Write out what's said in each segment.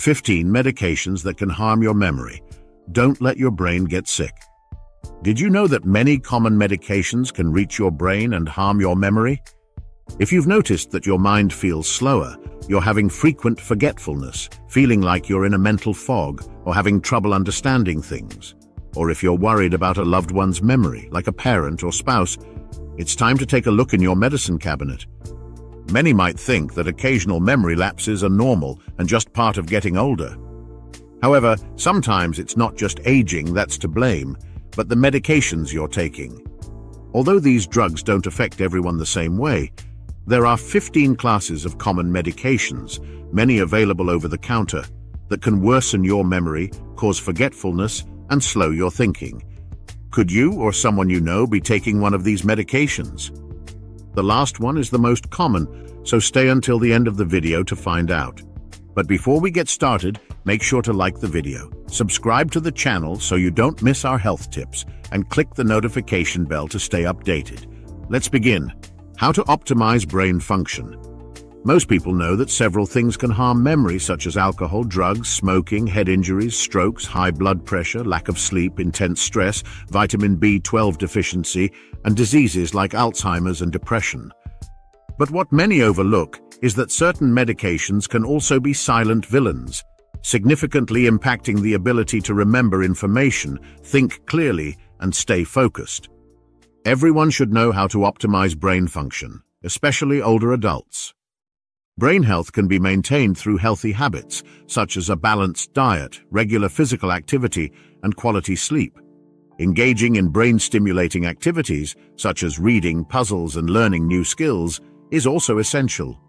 15 medications that can harm your memory. Don't let your brain get sick. Did you know that many common medications can reach your brain and harm your memory? If you've noticed that your mind feels slower, you're having frequent forgetfulness, feeling like you're in a mental fog, or having trouble understanding things, or if you're worried about a loved one's memory, like a parent or spouse, it's time to take a look in your medicine cabinet. Many might think that occasional memory lapses are normal and just part of getting older. However, sometimes it's not just aging that's to blame, but the medications you're taking. Although these drugs don't affect everyone the same way, there are 15 classes of common medications, many available over the counter, that can worsen your memory, cause forgetfulness, and slow your thinking. Could you or someone you know be taking one of these medications? The last one is the most common, so stay until the end of the video to find out. But before we get started, make sure to like the video, subscribe to the channel so you don't miss our health tips, and click the notification bell to stay updated. Let's begin. How to optimize brain function. Most people know that several things can harm memory, such as alcohol, drugs, smoking, head injuries, strokes, high blood pressure, lack of sleep, intense stress, vitamin B12 deficiency, and diseases like Alzheimer's and depression. But what many overlook is that certain medications can also be silent villains, significantly impacting the ability to remember information, think clearly, and stay focused. Everyone should know how to optimize brain function, especially older adults. Brain health can be maintained through healthy habits, such as a balanced diet, regular physical activity, and quality sleep. Engaging in brain-stimulating activities, such as reading, puzzles, and learning new skills, is also essential.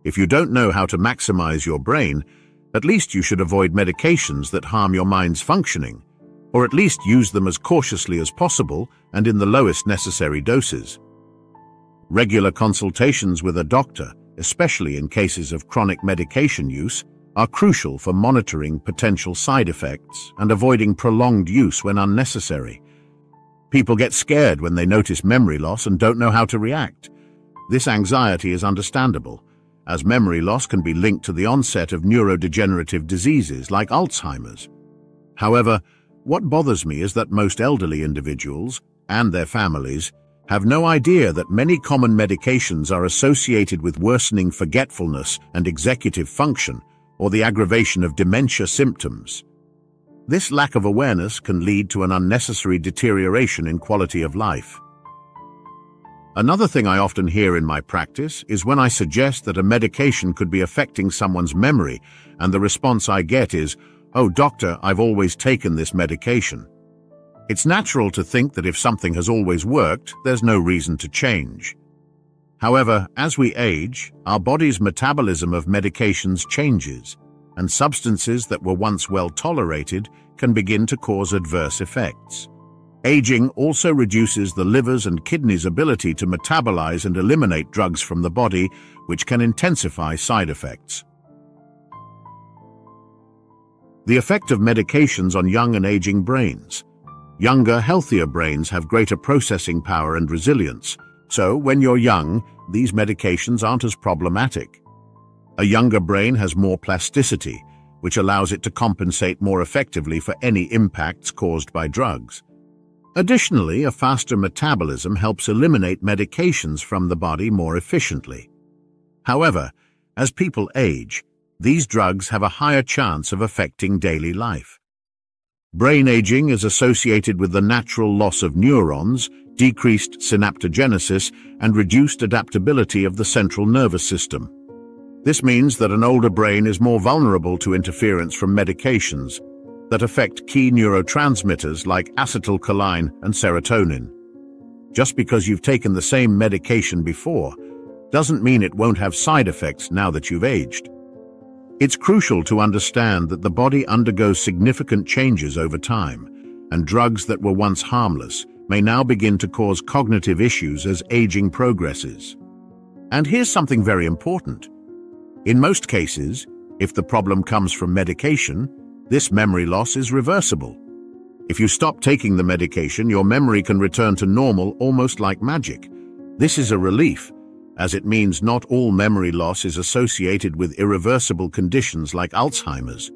If you don't know how to maximize your brain, at least you should avoid medications that harm your mind's functioning, or at least use them as cautiously as possible and in the lowest necessary doses. Regular consultations with a doctor, especially in cases of chronic medication use, are crucial for monitoring potential side effects and avoiding prolonged use when unnecessary. People get scared when they notice memory loss and don't know how to react. This anxiety is understandable, as memory loss can be linked to the onset of neurodegenerative diseases like Alzheimer's. However, what bothers me is that most elderly individuals, and their families, have no idea that many common medications are associated with worsening forgetfulness and executive function, or the aggravation of dementia symptoms. This lack of awareness can lead to an unnecessary deterioration in quality of life. Another thing I often hear in my practice is when I suggest that a medication could be affecting someone's memory, and the response I get is, "Oh, doctor, I've always taken this medication." It's natural to think that if something has always worked, there's no reason to change. However, as we age, our body's metabolism of medications changes, and substances that were once well tolerated can begin to cause adverse effects. Aging also reduces the liver's and kidneys' ability to metabolize and eliminate drugs from the body, which can intensify side effects. The effect of medications on young and aging brains. Younger, healthier brains have greater processing power and resilience, so when you're young, these medications aren't as problematic. A younger brain has more plasticity, which allows it to compensate more effectively for any impacts caused by drugs. Additionally, a faster metabolism helps eliminate medications from the body more efficiently. However, as people age, these drugs have a higher chance of affecting daily life. Brain aging is associated with the natural loss of neurons, decreased synaptogenesis, and reduced adaptability of the central nervous system. This means that an older brain is more vulnerable to interference from medications that affect key neurotransmitters like acetylcholine and serotonin. Just because you've taken the same medication before doesn't mean it won't have side effects now that you've aged. It's crucial to understand that the body undergoes significant changes over time, and drugs that were once harmless may now begin to cause cognitive issues as aging progresses. And here's something very important. In most cases, if the problem comes from medication, this memory loss is reversible. If you stop taking the medication, your memory can return to normal almost like magic. This is a relief, as it means not all memory loss is associated with irreversible conditions like Alzheimer's.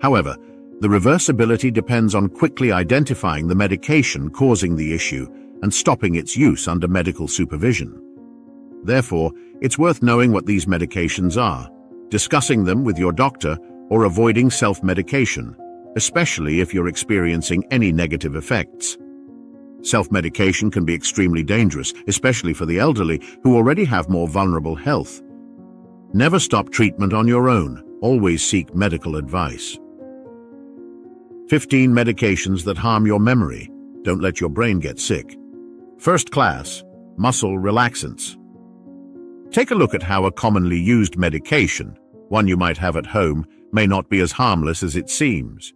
However, the reversibility depends on quickly identifying the medication causing the issue and stopping its use under medical supervision. Therefore, it's worth knowing what these medications are, discussing them with your doctor, or avoiding self-medication, especially if you're experiencing any negative effects. Self-medication can be extremely dangerous, especially for the elderly who already have more vulnerable health. Never stop treatment on your own. Always seek medical advice. 15 medications that harm your memory. Don't let your brain get sick. First class, muscle relaxants. Take a look at how a commonly used medication, one you might have at home, may not be as harmless as it seems.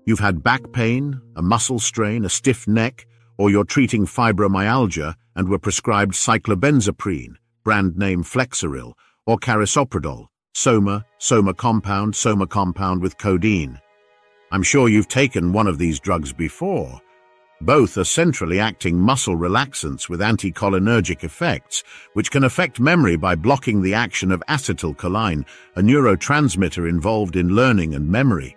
You've had back pain, a muscle strain, a stiff neck, or you're treating fibromyalgia and were prescribed cyclobenzaprine, brand name Flexeril, or carisoprodol, soma compound with codeine. I'm sure you've taken one of these drugs before. Both are centrally acting muscle relaxants with anticholinergic effects, which can affect memory by blocking the action of acetylcholine, a neurotransmitter involved in learning and memory.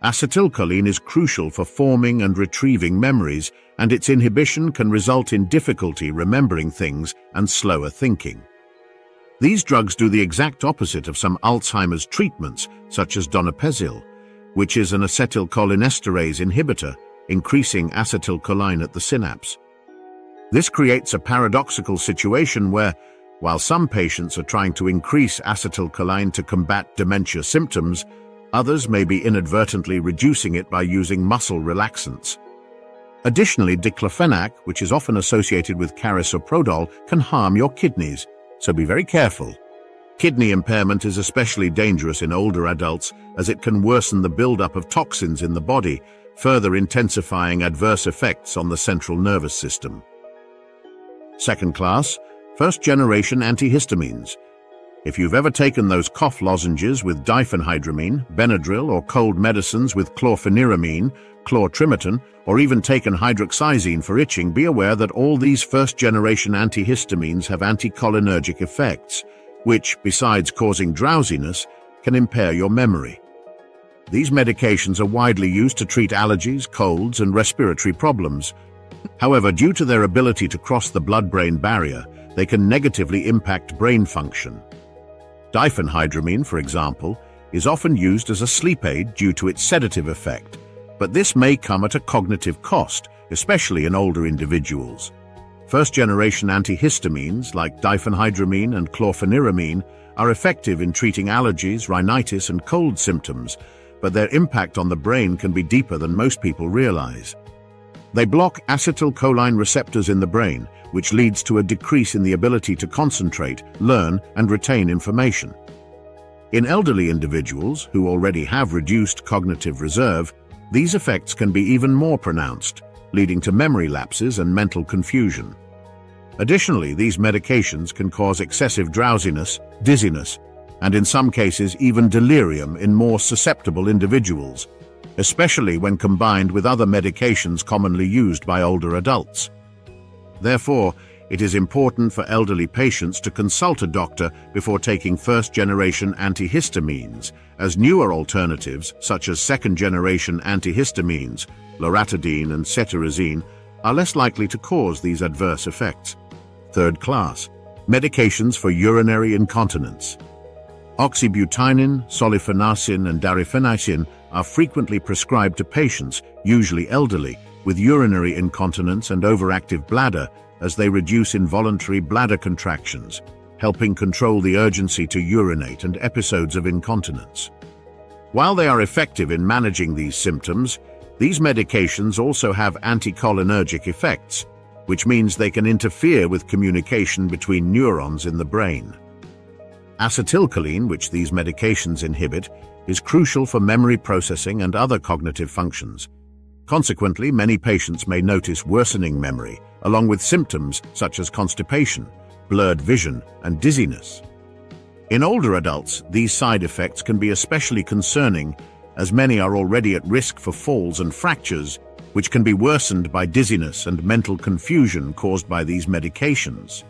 Acetylcholine is crucial for forming and retrieving memories, and its inhibition can result in difficulty remembering things and slower thinking. These drugs do the exact opposite of some Alzheimer's treatments, such as donepezil, which is an acetylcholinesterase inhibitor, increasing acetylcholine at the synapse. This creates a paradoxical situation where, while some patients are trying to increase acetylcholine to combat dementia symptoms, others may be inadvertently reducing it by using muscle relaxants. Additionally, diclofenac, which is often associated with carisoprodol, can harm your kidneys, so be very careful. Kidney impairment is especially dangerous in older adults as it can worsen the buildup of toxins in the body, further intensifying adverse effects on the central nervous system. Second class, first-generation antihistamines. If you've ever taken those cough lozenges with diphenhydramine, Benadryl, or cold medicines with chlorpheniramine, chlortrimeton, or even taken hydroxyzine for itching, be aware that all these first-generation antihistamines have anticholinergic effects, which, besides causing drowsiness, can impair your memory. These medications are widely used to treat allergies, colds, and respiratory problems. However, due to their ability to cross the blood-brain barrier, they can negatively impact brain function. Diphenhydramine, for example, is often used as a sleep aid due to its sedative effect, but this may come at a cognitive cost, especially in older individuals. First-generation antihistamines, like diphenhydramine and chlorpheniramine, are effective in treating allergies, rhinitis, and cold symptoms, but their impact on the brain can be deeper than most people realize. They block acetylcholine receptors in the brain, which leads to a decrease in the ability to concentrate, learn, and retain information. In elderly individuals who already have reduced cognitive reserve, these effects can be even more pronounced, leading to memory lapses and mental confusion. Additionally, these medications can cause excessive drowsiness, dizziness, and in some cases even delirium in more susceptible individuals, especially when combined with other medications commonly used by older adults. Therefore, it is important for elderly patients to consult a doctor before taking first-generation antihistamines, as newer alternatives, such as second-generation antihistamines, loratadine and cetirizine, are less likely to cause these adverse effects. Third class, medications for urinary incontinence. Oxybutynin, solifenacin, and darifenacin are frequently prescribed to patients, usually elderly, with urinary incontinence and overactive bladder, as they reduce involuntary bladder contractions, helping control the urgency to urinate and episodes of incontinence. While they are effective in managing these symptoms, these medications also have anticholinergic effects, which means they can interfere with communication between neurons in the brain. Acetylcholine, which these medications inhibit, is crucial for memory processing and other cognitive functions. Consequently, many patients may notice worsening memory, along with symptoms such as constipation, blurred vision, and dizziness. In older adults, these side effects can be especially concerning, as many are already at risk for falls and fractures, which can be worsened by dizziness and mental confusion caused by these medications.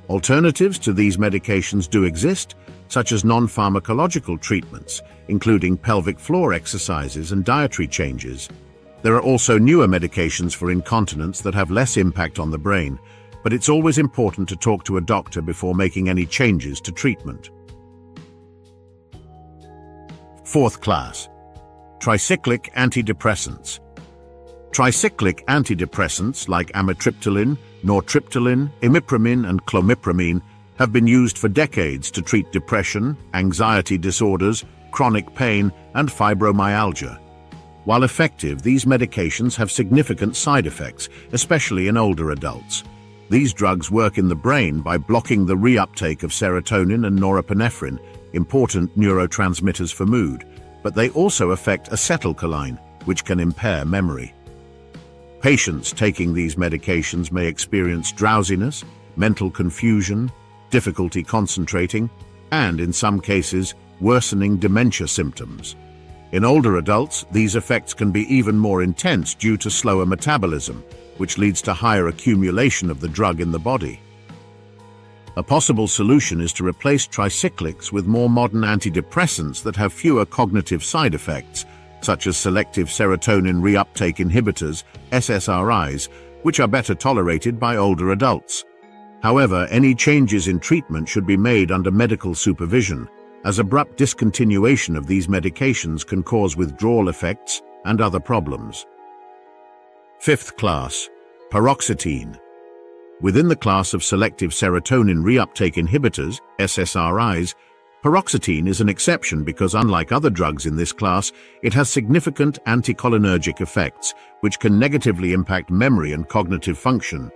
Alternatives to these medications do exist, such as non-pharmacological treatments, including pelvic floor exercises and dietary changes. There are also newer medications for incontinence that have less impact on the brain, but it's always important to talk to a doctor before making any changes to treatment. Fourth class, tricyclic antidepressants. Tricyclic antidepressants like amitriptyline, nortriptyline, imipramine, and clomipramine have been used for decades to treat depression, anxiety disorders, chronic pain, and fibromyalgia. While effective, these medications have significant side effects, especially in older adults. These drugs work in the brain by blocking the reuptake of serotonin and norepinephrine, important neurotransmitters for mood, but they also affect acetylcholine, which can impair memory. Patients taking these medications may experience drowsiness, mental confusion, difficulty concentrating, and, in some cases, worsening dementia symptoms. In older adults, these effects can be even more intense due to slower metabolism, which leads to higher accumulation of the drug in the body. A possible solution is to replace tricyclics with more modern antidepressants that have fewer cognitive side effects, such as selective serotonin reuptake inhibitors, SSRIs, which are better tolerated by older adults. However, any changes in treatment should be made under medical supervision, as abrupt discontinuation of these medications can cause withdrawal effects and other problems. Fifth class, paroxetine. Within the class of selective serotonin reuptake inhibitors, SSRIs, paroxetine is an exception because, unlike other drugs in this class, it has significant anticholinergic effects, which can negatively impact memory and cognitive function.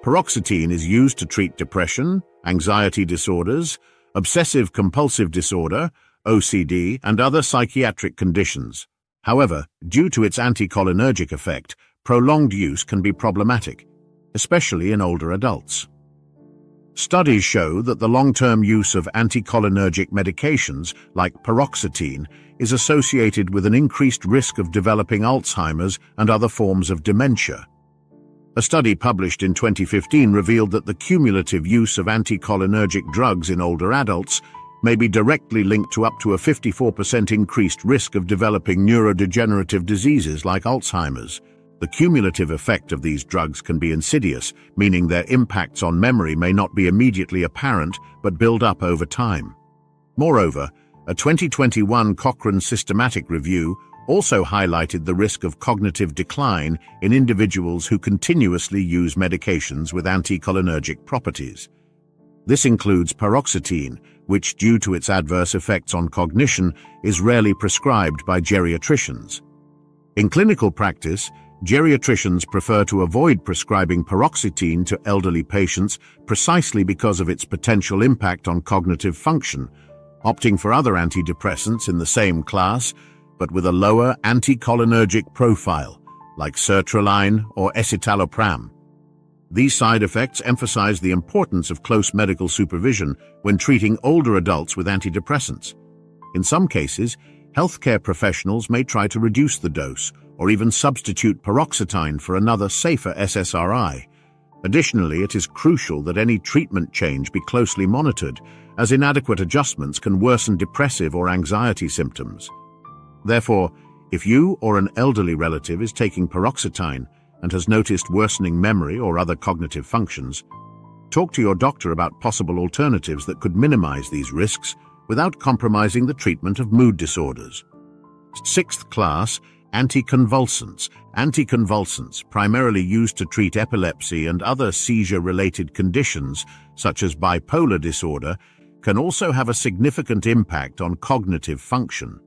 Paroxetine is used to treat depression, anxiety disorders, obsessive-compulsive disorder, OCD, and other psychiatric conditions. However, due to its anticholinergic effect, prolonged use can be problematic, especially in older adults. Studies show that the long-term use of anticholinergic medications, like paroxetine, is associated with an increased risk of developing Alzheimer's and other forms of dementia. A study published in 2015 revealed that the cumulative use of anticholinergic drugs in older adults may be directly linked to up to a 54% increased risk of developing neurodegenerative diseases like Alzheimer's. The cumulative effect of these drugs can be insidious, meaning their impacts on memory may not be immediately apparent but build up over time. Moreover, a 2021 Cochrane systematic review also highlighted the risk of cognitive decline in individuals who continuously use medications with anticholinergic properties. This includes paroxetine, which, due to its adverse effects on cognition, is rarely prescribed by geriatricians. In clinical practice, geriatricians prefer to avoid prescribing paroxetine to elderly patients precisely because of its potential impact on cognitive function, opting for other antidepressants in the same class, but with a lower anticholinergic profile, like sertraline or escitalopram. These side effects emphasize the importance of close medical supervision when treating older adults with antidepressants. In some cases, healthcare professionals may try to reduce the dose or even substitute paroxetine for another safer SSRI. Additionally, it is crucial that any treatment change be closely monitored, as inadequate adjustments can worsen depressive or anxiety symptoms. Therefore, if you or an elderly relative is taking paroxetine and has noticed worsening memory or other cognitive functions, talk to your doctor about possible alternatives that could minimize these risks without compromising the treatment of mood disorders. Sixth class, anticonvulsants. Anticonvulsants, primarily used to treat epilepsy and other seizure-related conditions, such as bipolar disorder, can also have a significant impact on cognitive function.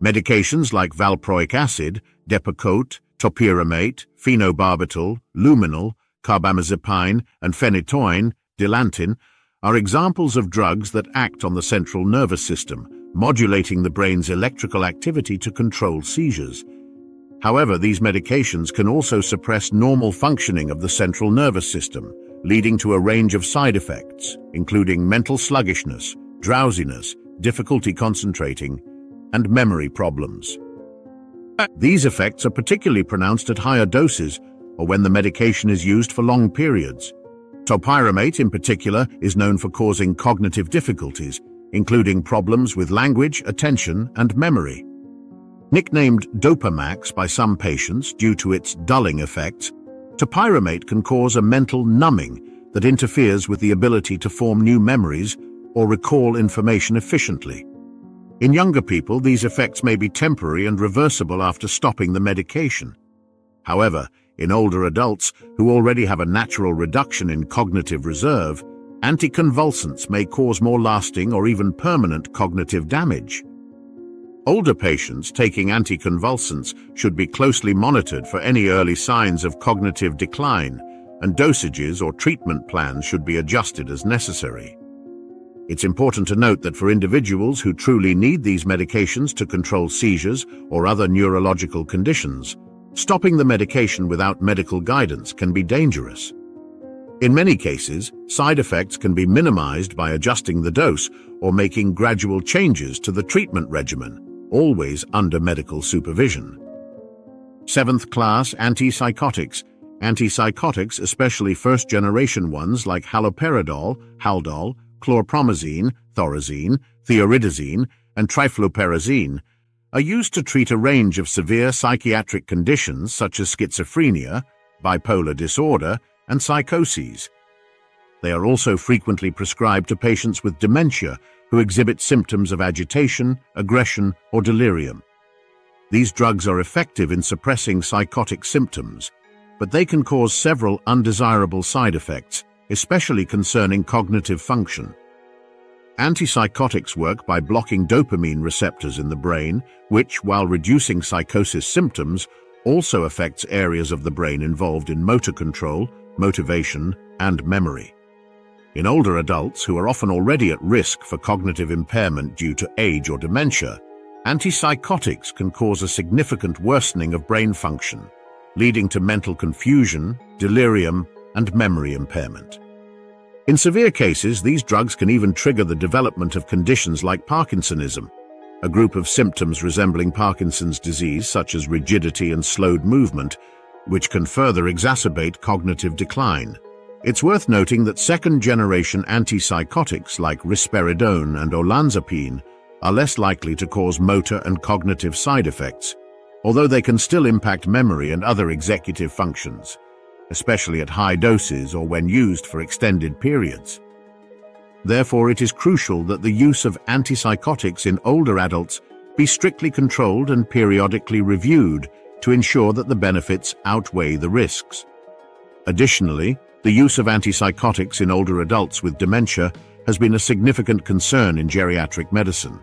Medications like valproic acid, Depakote, topiramate, phenobarbital, luminal, carbamazepine, and phenytoin, dilantin, are examples of drugs that act on the central nervous system, modulating the brain's electrical activity to control seizures. However, these medications can also suppress normal functioning of the central nervous system, leading to a range of side effects, including mental sluggishness, drowsiness, difficulty concentrating, and memory problems. These effects are particularly pronounced at higher doses or when the medication is used for long periods. Topiramate, in particular, is known for causing cognitive difficulties, including problems with language, attention, and memory. Nicknamed Dopamax by some patients due to its dulling effects, topiramate can cause a mental numbing that interferes with the ability to form new memories or recall information efficiently. In younger people, these effects may be temporary and reversible after stopping the medication. However, in older adults who already have a natural reduction in cognitive reserve, anticonvulsants may cause more lasting or even permanent cognitive damage. Older patients taking anticonvulsants should be closely monitored for any early signs of cognitive decline, and dosages or treatment plans should be adjusted as necessary. It's important to note that for individuals who truly need these medications to control seizures or other neurological conditions, stopping the medication without medical guidance can be dangerous. In many cases, side effects can be minimized by adjusting the dose or making gradual changes to the treatment regimen, always under medical supervision. 7th class antipsychotics. Antipsychotics, especially first-generation ones like haloperidol, Haldol, chlorpromazine, Thorazine, thioridazine, and trifluperazine, are used to treat a range of severe psychiatric conditions such as schizophrenia, bipolar disorder, and psychoses. They are also frequently prescribed to patients with dementia who exhibit symptoms of agitation, aggression, or delirium. These drugs are effective in suppressing psychotic symptoms, but they can cause several undesirable side effects, especially concerning cognitive function. Antipsychotics work by blocking dopamine receptors in the brain, which, while reducing psychosis symptoms, also affects areas of the brain involved in motor control, motivation, and memory. In older adults who are often already at risk for cognitive impairment due to age or dementia, antipsychotics can cause a significant worsening of brain function, leading to mental confusion, delirium, and memory impairment. In severe cases, these drugs can even trigger the development of conditions like Parkinsonism, a group of symptoms resembling Parkinson's disease such as rigidity and slowed movement, which can further exacerbate cognitive decline. It's worth noting that second-generation antipsychotics like risperidone and olanzapine are less likely to cause motor and cognitive side effects, although they can still impact memory and other executive functions, especially at high doses or when used for extended periods. Therefore, it is crucial that the use of antipsychotics in older adults be strictly controlled and periodically reviewed to ensure that the benefits outweigh the risks. Additionally, the use of antipsychotics in older adults with dementia has been a significant concern in geriatric medicine.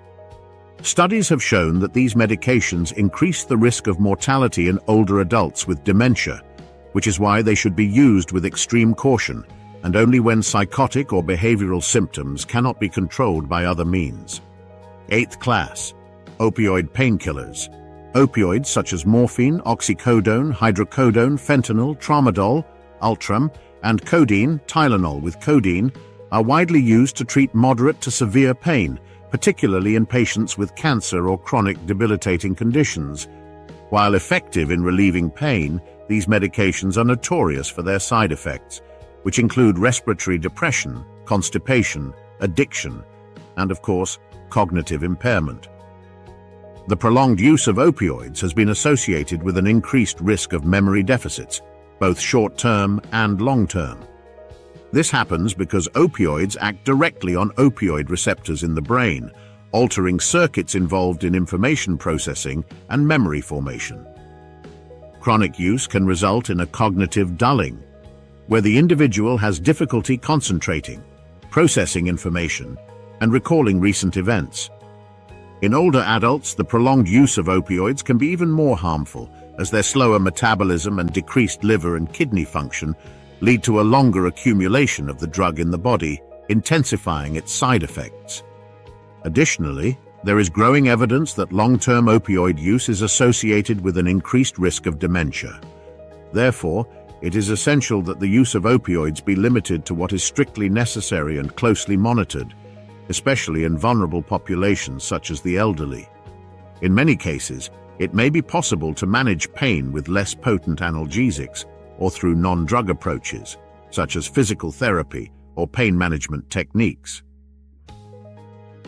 Studies have shown that these medications increase the risk of mortality in older adults with dementia, which is why they should be used with extreme caution and only when psychotic or behavioral symptoms cannot be controlled by other means. 8th class. Opioid painkillers. Opioids such as morphine, oxycodone, hydrocodone, fentanyl, tramadol, Ultram, and codeine, Tylenol with codeine, are widely used to treat moderate to severe pain, particularly in patients with cancer or chronic debilitating conditions. While effective in relieving pain, these medications are notorious for their side effects, which include respiratory depression, constipation, addiction, and, of course, cognitive impairment. The prolonged use of opioids has been associated with an increased risk of memory deficits, both short-term and long-term. This happens because opioids act directly on opioid receptors in the brain, altering circuits involved in information processing and memory formation. Chronic use can result in a cognitive dulling, where the individual has difficulty concentrating, processing information, and recalling recent events. In older adults, the prolonged use of opioids can be even more harmful, as their slower metabolism and decreased liver and kidney function lead to a longer accumulation of the drug in the body, intensifying its side effects. Additionally, there is growing evidence that long-term opioid use is associated with an increased risk of dementia. Therefore, it is essential that the use of opioids be limited to what is strictly necessary and closely monitored, especially in vulnerable populations such as the elderly. In many cases, it may be possible to manage pain with less potent analgesics or through non-drug approaches, such as physical therapy or pain management techniques.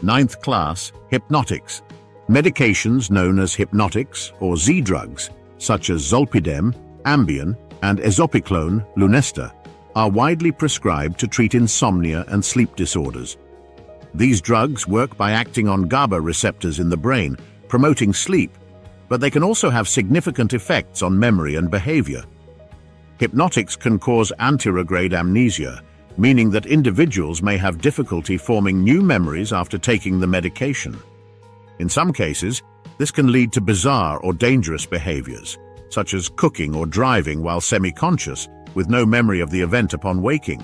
Ninth class, hypnotics. Medications known as hypnotics or Z-drugs, such as zolpidem, Ambien, and esopicolone, Lunesta, are widely prescribed to treat insomnia and sleep disorders. These drugs work by acting on GABA receptors in the brain, promoting sleep, but they can also have significant effects on memory and behavior. Hypnotics can cause anterograde amnesia, meaning that individuals may have difficulty forming new memories after taking the medication. In some cases, this can lead to bizarre or dangerous behaviors, such as cooking or driving while semi-conscious, with no memory of the event upon waking.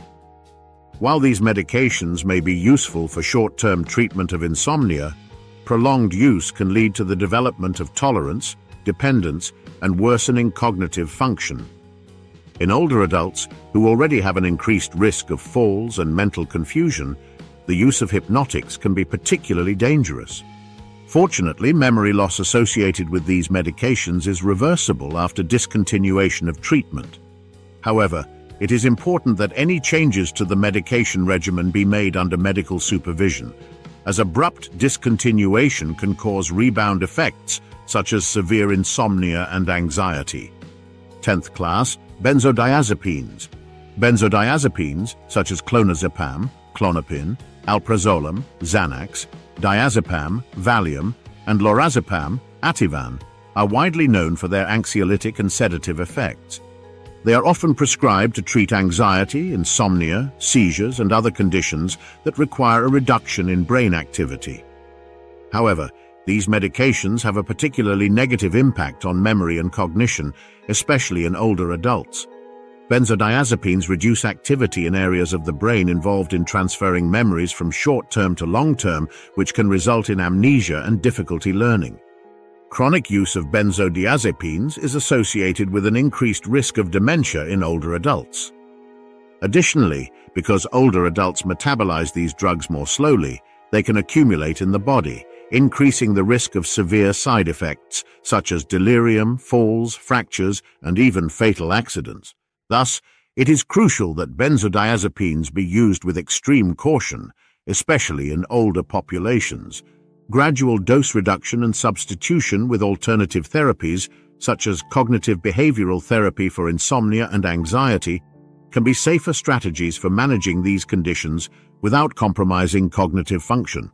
While these medications may be useful for short-term treatment of insomnia, prolonged use can lead to the development of tolerance, dependence, and worsening cognitive function. In older adults who already have an increased risk of falls and mental confusion, the use of hypnotics can be particularly dangerous. Fortunately, memory loss associated with these medications is reversible after discontinuation of treatment. However, it is important that any changes to the medication regimen be made under medical supervision, as abrupt discontinuation can cause rebound effects such as severe insomnia and anxiety. 10th class, benzodiazepines. Benzodiazepines, such as clonazepam, Klonopin, alprazolam, Xanax, diazepam, Valium, and lorazepam, Ativan, are widely known for their anxiolytic and sedative effects. They are often prescribed to treat anxiety, insomnia, seizures, and other conditions that require a reduction in brain activity. However, these medications have a particularly negative impact on memory and cognition, especially in older adults. Benzodiazepines reduce activity in areas of the brain involved in transferring memories from short-term to long-term, which can result in amnesia and difficulty learning. Chronic use of benzodiazepines is associated with an increased risk of dementia in older adults. Additionally, because older adults metabolize these drugs more slowly, they can accumulate in the body, increasing the risk of severe side effects such as delirium, falls, fractures, and even fatal accidents. Thus, it is crucial that benzodiazepines be used with extreme caution, especially in older populations. Gradual dose reduction and substitution with alternative therapies, such as cognitive behavioral therapy for insomnia and anxiety, can be safer strategies for managing these conditions without compromising cognitive function.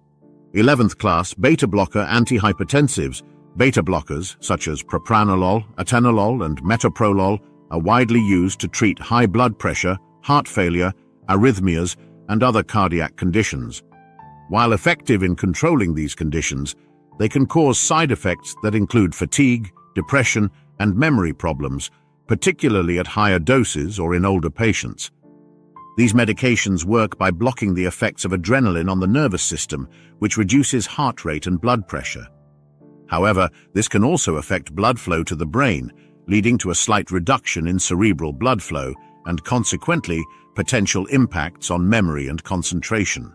11th class, beta-blocker antihypertensives. Beta blockers, such as propranolol, atenolol, and metoprolol, are widely used to treat high blood pressure, heart failure, arrhythmias, and other cardiac conditions. While effective in controlling these conditions, they can cause side effects that include fatigue, depression, and memory problems, particularly at higher doses or in older patients. These medications work by blocking the effects of adrenaline on the nervous system, which reduces heart rate and blood pressure. However, this can also affect blood flow to the brain, leading to a slight reduction in cerebral blood flow and consequently potential impacts on memory and concentration.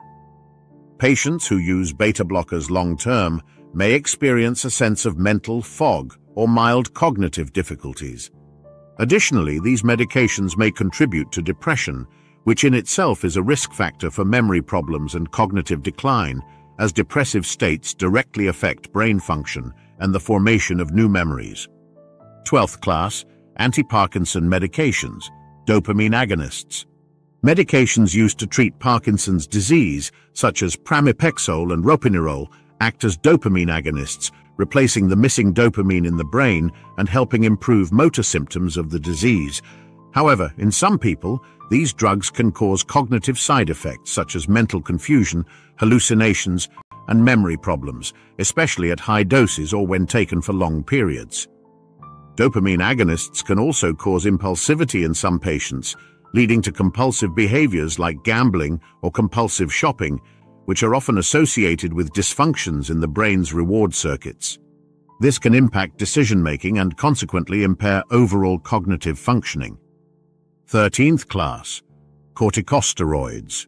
Patients who use beta blockers long-term may experience a sense of mental fog or mild cognitive difficulties. Additionally, these medications may contribute to depression, which in itself is a risk factor for memory problems and cognitive decline, as depressive states directly affect brain function and the formation of new memories. 12th class, anti-Parkinson medications, dopamine agonists. Medications used to treat Parkinson's disease, such as pramipexole and ropinirole, act as dopamine agonists, replacing the missing dopamine in the brain and helping improve motor symptoms of the disease. However, in some people, these drugs can cause cognitive side effects such as mental confusion, hallucinations, and memory problems, especially at high doses or when taken for long periods. Dopamine agonists can also cause impulsivity in some patients, leading to compulsive behaviors like gambling or compulsive shopping, which are often associated with dysfunctions in the brain's reward circuits. This can impact decision-making and consequently impair overall cognitive functioning. 13th class, corticosteroids.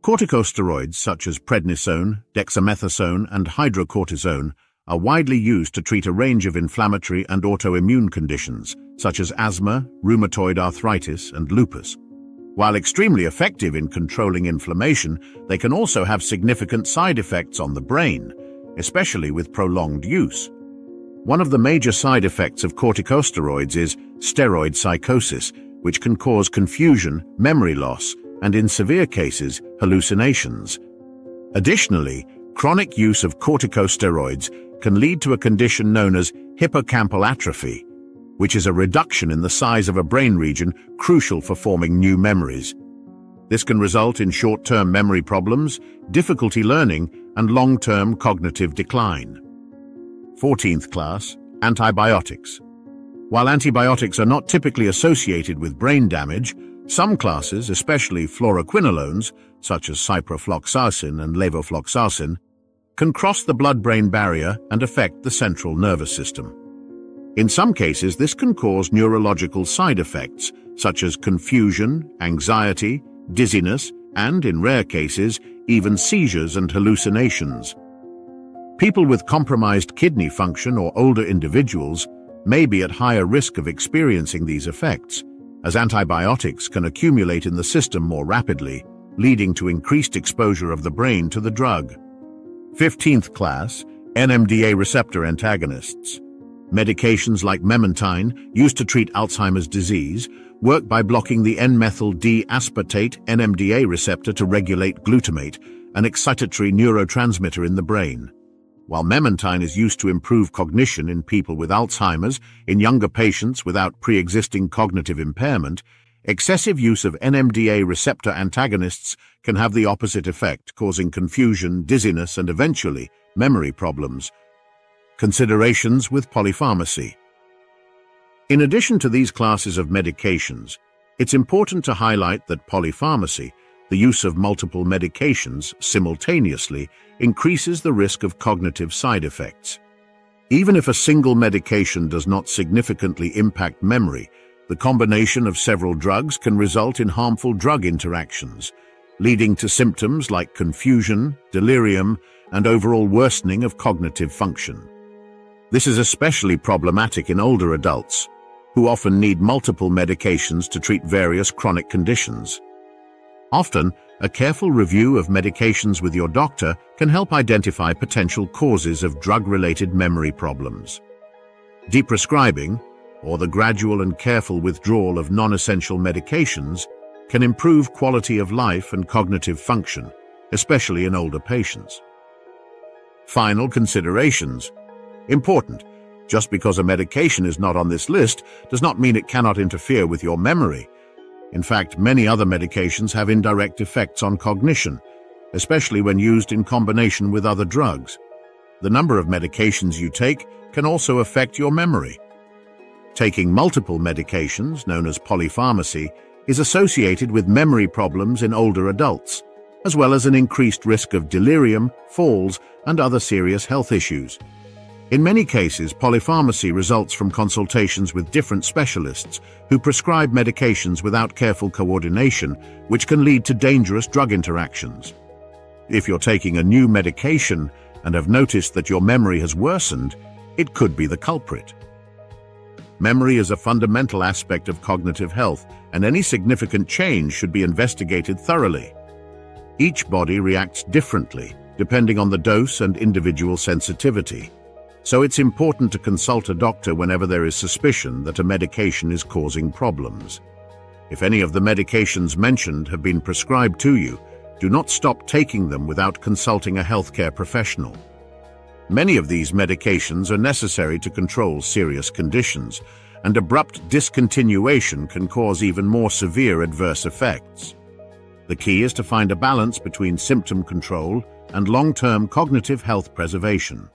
Corticosteroids such as prednisone, dexamethasone, and hydrocortisone are widely used to treat a range of inflammatory and autoimmune conditions, such as asthma, rheumatoid arthritis, and lupus. While extremely effective in controlling inflammation, they can also have significant side effects on the brain, especially with prolonged use. One of the major side effects of corticosteroids is steroid psychosis, which can cause confusion, memory loss, and in severe cases, hallucinations. Additionally, chronic use of corticosteroids can lead to a condition known as hippocampal atrophy, which is a reduction in the size of a brain region crucial for forming new memories. This can result in short-term memory problems, difficulty learning, and long-term cognitive decline. 14th class, antibiotics. While antibiotics are not typically associated with brain damage, some classes, especially fluoroquinolones, such as ciprofloxacin and levofloxacin, can cross the blood-brain barrier and affect the central nervous system. In some cases, this can cause neurological side effects, such as confusion, anxiety, dizziness, and, in rare cases, even seizures and hallucinations. People with compromised kidney function or older individuals may be at higher risk of experiencing these effects, as antibiotics can accumulate in the system more rapidly, leading to increased exposure of the brain to the drug. 15th class, NMDA receptor antagonists. Medications like memantine, used to treat Alzheimer's disease, work by blocking the N-methyl D-aspartate NMDA receptor to regulate glutamate, an excitatory neurotransmitter in the brain. While memantine is used to improve cognition in people with Alzheimer's, in younger patients without pre-existing cognitive impairment, excessive use of NMDA receptor antagonists can have the opposite effect, causing confusion, dizziness, and eventually, memory problems. Considerations with polypharmacy. In addition to these classes of medications, it's important to highlight that polypharmacy, the use of multiple medications simultaneously, increases the risk of cognitive side effects. Even if a single medication does not significantly impact memory, the combination of several drugs can result in harmful drug interactions, leading to symptoms like confusion, delirium, and overall worsening of cognitive function. This is especially problematic in older adults, who often need multiple medications to treat various chronic conditions. Often, a careful review of medications with your doctor can help identify potential causes of drug-related memory problems. Deprescribing, or the gradual and careful withdrawal of non-essential medications, can improve quality of life and cognitive function, especially in older patients. Final considerations. Important. Just because a medication is not on this list does not mean it cannot interfere with your memory. In fact, many other medications have indirect effects on cognition, especially when used in combination with other drugs. The number of medications you take can also affect your memory. Taking multiple medications, known as polypharmacy, is associated with memory problems in older adults, as well as an increased risk of delirium, falls, and other serious health issues. In many cases, polypharmacy results from consultations with different specialists who prescribe medications without careful coordination, which can lead to dangerous drug interactions. If you're taking a new medication and have noticed that your memory has worsened, it could be the culprit. Memory is a fundamental aspect of cognitive health, and any significant change should be investigated thoroughly. Each body reacts differently, depending on the dose and individual sensitivity. So it's important to consult a doctor whenever there is suspicion that a medication is causing problems. If any of the medications mentioned have been prescribed to you, do not stop taking them without consulting a healthcare professional. Many of these medications are necessary to control serious conditions, and abrupt discontinuation can cause even more severe adverse effects. The key is to find a balance between symptom control and long-term cognitive health preservation.